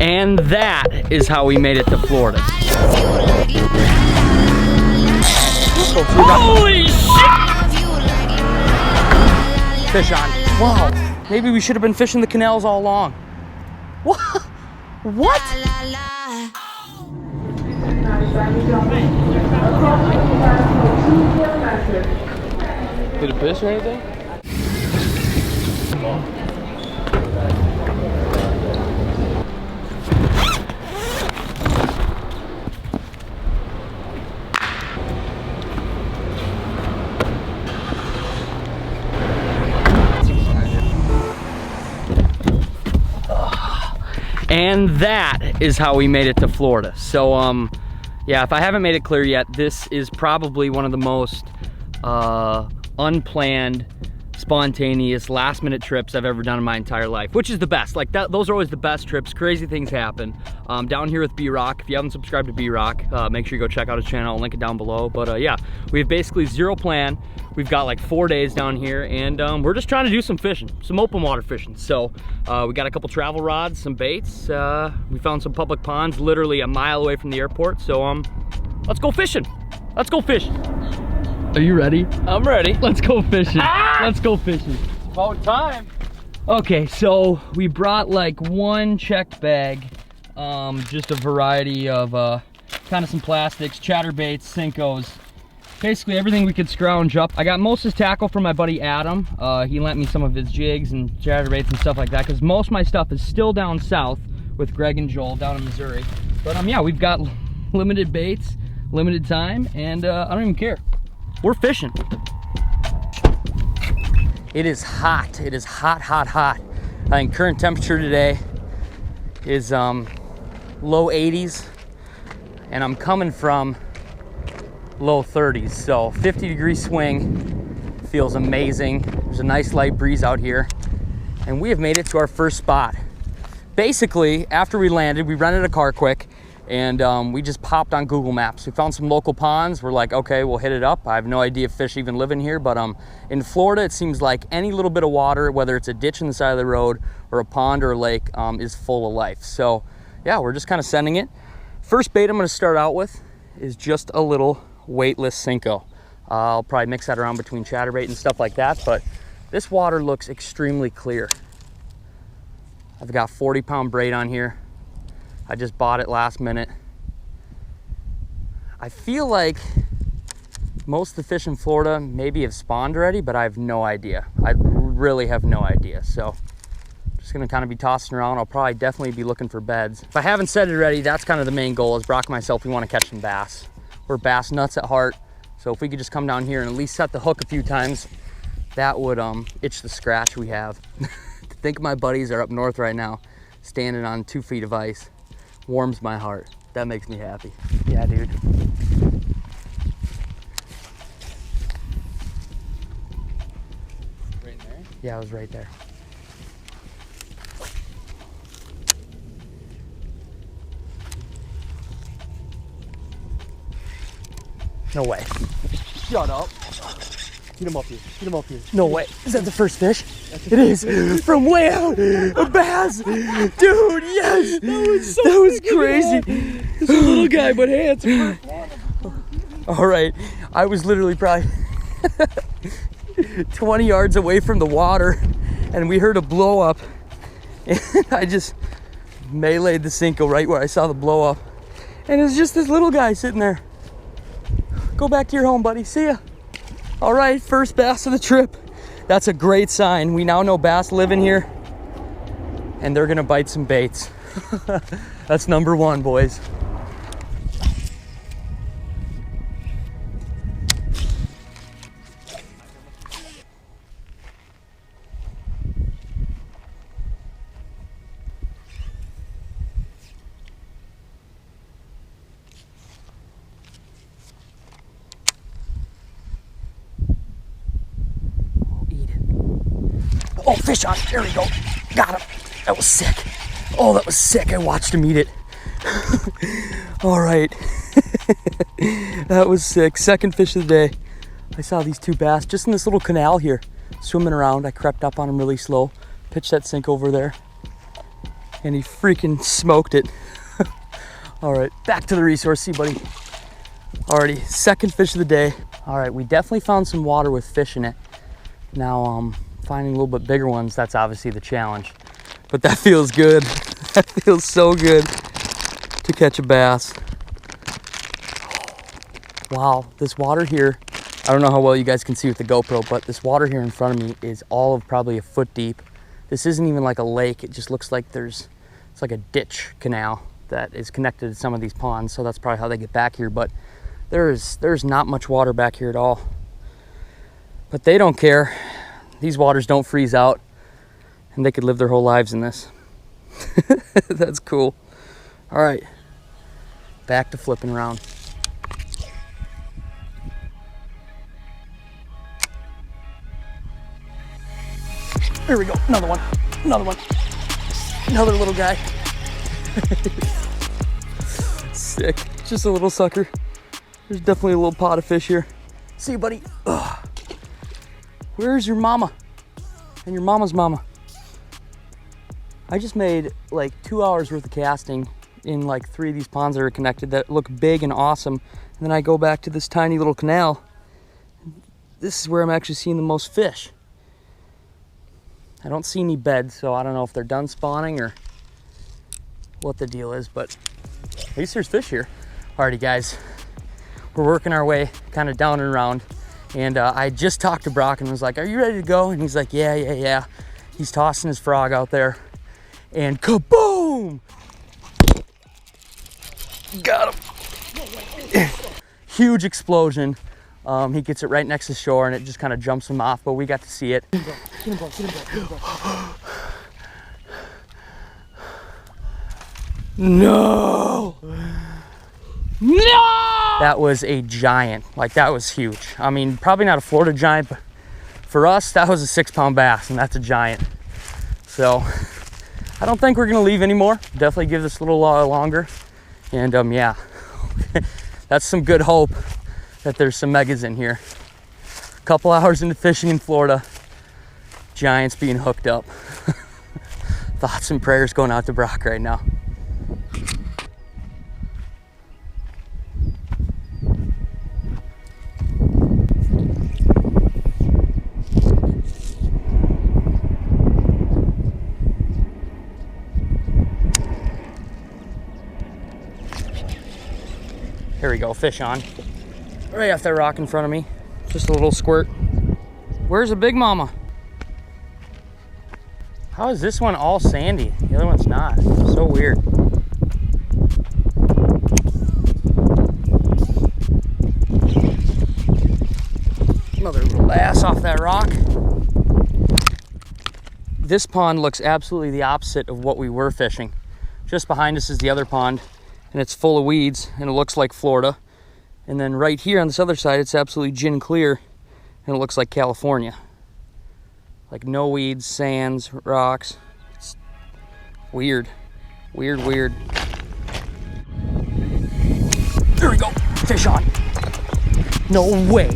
And that is how we made it to Florida. Holy shit! Fish on. Wow. Maybe we should have been fishing the canals all along. What? What? Did it fish or anything? And that is how we made it to Florida. So, yeah, if I haven't made it clear yet, this is probably one of the most unplanned, spontaneous, last-minute trips I've ever done in my entire life, which is the best. Like, those are always the best trips. Crazy things happen. Down here with Brok. If you haven't subscribed to Brok, make sure you go check out his channel. I'll link it down below. But yeah, we have basically zero plan. We've got like 4 days down here, and we're just trying to do some fishing, some open water fishing. So we got a couple travel rods, some baits. We found some public ponds literally a mile away from the airport. So let's go fishing. Let's go fishing. Are you ready? I'm ready. Let's go fishing. Ah! Let's go fishing. It's about time. Okay, so we brought like one checked bag, just a variety of kind of some plastics, chatterbaits, Sinkos, basically everything we could scrounge up. I got most of his tackle from my buddy Adam. He lent me some of his jigs and chatterbaits and stuff like that, because most of my stuff is still down south with Greg and Joel down in Missouri. But yeah, we've got limited baits, limited time, and I don't even care. We're fishing. It is hot. It is hot, hot, hot. I think current temperature today is low 80s, and I'm coming from low 30s. So 50-degree swing feels amazing. There's a nice light breeze out here, and we have made it to our first spot. Basically, after we landed, we rented a car quick, and we just popped on Google Maps. We found some local ponds. We're like, okay, we'll hit it up. I have no idea if fish even live in here, but in Florida, it seems like any little bit of water, whether it's a ditch in the side of the road or a pond or a lake, is full of life. So yeah, we're just kind of sending it. First bait I'm gonna start out with is just a little weightless Sinko. I'll probably mix that around between chatterbait and stuff like that, but this water looks extremely clear. I've got 40-pound braid on here. I just bought it last minute. I feel like most of the fish in Florida maybe have spawned already, but I have no idea. I really have no idea. So I'm just gonna kind of be tossing around. I'll probably definitely be looking for beds. If I haven't said it already, that's kind of the main goal. Is Brok and myself, we want to catch some bass. We're bass nuts at heart. So if we could just come down here and at least set the hook a few times, that would itch the scratch we have. To think my buddies are up north right now, standing on 2 feet of ice. Warms my heart. That makes me happy. Yeah, dude. Right there? Yeah, I was right there. No way. Shut up. Get him up here. Get him up here. No way. Is that the first fish? It is. From way out. A bass. Dude, yes. That was crazy. It's a little guy, but hey, it's a first one. All right. I was literally probably 20 yards away from the water, and we heard a blow up. And I just meleeed the Sinko right where I saw the blow up. And it was just this little guy sitting there. Go back to your home, buddy. See ya. All right, first bass of the trip. That's a great sign. We now know bass live in here, and they're gonna bite some baits. That's number one, boys. Oh, fish on. There we go. Got him. That was sick. Oh, that was sick. I watched him eat it. All right. That was sick. Second fish of the day. I saw these two bass just in this little canal here, swimming around. I crept up on them really slow, pitched that sink over there. and he freaking smoked it. All right, back to the resource. See, buddy. Alrighty, second fish of the day. All right, we definitely found some water with fish in it. Now, finding a little bit bigger ones, that's obviously the challenge. But that feels good. That feels so good to catch a bass. Wow, this water here, I don't know how well you guys can see with the GoPro, but this water here in front of me is all of probably a foot deep. This isn't even like a lake. It just looks like it's like a ditch canal that is connected to some of these ponds. So that's probably how they get back here. But there's not much water back here at all. But they don't care. These waters don't freeze out, and they could live their whole lives in this. That's cool. All right, back to flipping around. There we go, another one, another little guy. Sick, just a little sucker. There's definitely a little pot of fish here. See you, buddy. Ugh. Where's your mama and your mama's mama? I just made like 2 hours worth of casting in like 3 of these ponds that are connected that look big and awesome. And then I go back to this tiny little canal. This is where I'm actually seeing the most fish. I don't see any beds, so I don't know if they're done spawning or what the deal is, but at least there's fish here. Alrighty guys, we're working our way kind of down and around, and I just talked to Brok and was like, are you ready to go? And he's like, yeah. He's tossing his frog out there, and kaboom! Got him. Huge explosion. He gets it right next to shore, and it just kind of jumps him off, but we got to see it. Get him, Brok. No! That was a giant. Like, that was huge. I mean, probably not a Florida giant, but for us, that was a 6-pound bass, and that's a giant. So, I don't think we're gonna leave anymore. Definitely give this a little longer. And yeah, that's some good hope that there's some megas in here. A couple hours into fishing in Florida, giants being hooked up. Thoughts and prayers going out to Brok right now. Here we go, fish on. Right off that rock in front of me. Just a little squirt. Where's the big mama? How is this one all sandy? The other one's not. So weird. Another little bass off that rock. This pond looks absolutely the opposite of what we were fishing. Just behind us is the other pond, and it's full of weeds, and it looks like Florida. And then right here on this other side, it's absolutely gin clear, and it looks like California. Like no weeds, sands, rocks. It's weird. Weird. There we go, fish on. No way,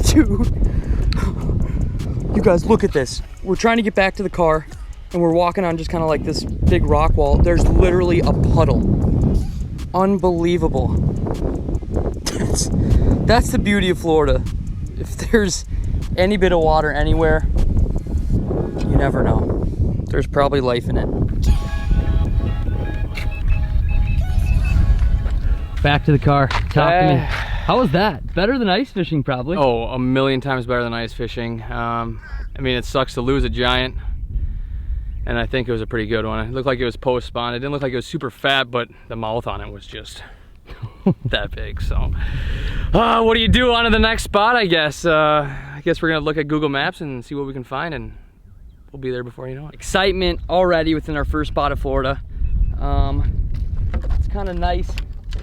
dude. You guys, look at this. We're trying to get back to the car, and we're walking on just kind of like this big rock wall. There's literally a puddle. Unbelievable. That's the beauty of Florida. If there's any bit of water anywhere, you never know. There's probably life in it. Back to the car. Talk to me. How was that? Better than ice fishing, probably. Oh, a million times better than ice fishing. I mean, it sucks to lose a giant, and I think it was a pretty good one. It looked like it was post-spawn. It didn't look like it was super fat, but the mouth on it was just that big. So what do you do? On to the next spot, I guess. I guess we're gonna look at Google Maps and see what we can find, and we'll be there before you know it. Excitement already within our first spot of Florida. It's kind of nice.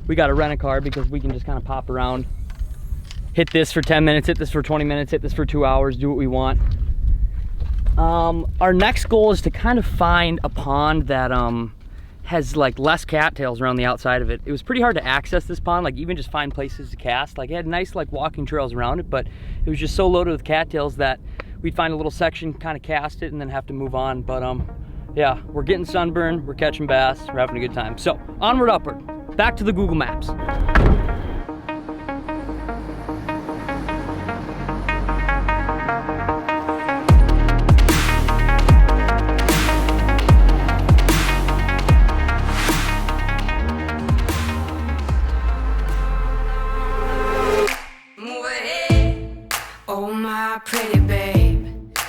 We got to rent a car because we can just kind of pop around, hit this for 10 minutes, hit this for 20 minutes, hit this for 2 hours, do what we want. Our next goal is to kind of find a pond that has like less cattails around the outside of it. It was pretty hard to access this pond, like even just find places to cast. Like it had nice like walking trails around it, but it was just so loaded with cattails that we'd find a little section, kind of cast it, and then have to move on. But yeah, we're getting sunburn, we're catching bass, we're having a good time. So onward, upward, back to the Google Maps. Oh my pretty babe,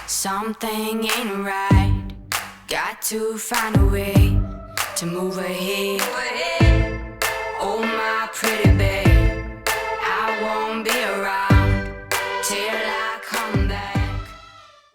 something ain't right. Got to find a way to move ahead. Oh my pretty babe, I won't be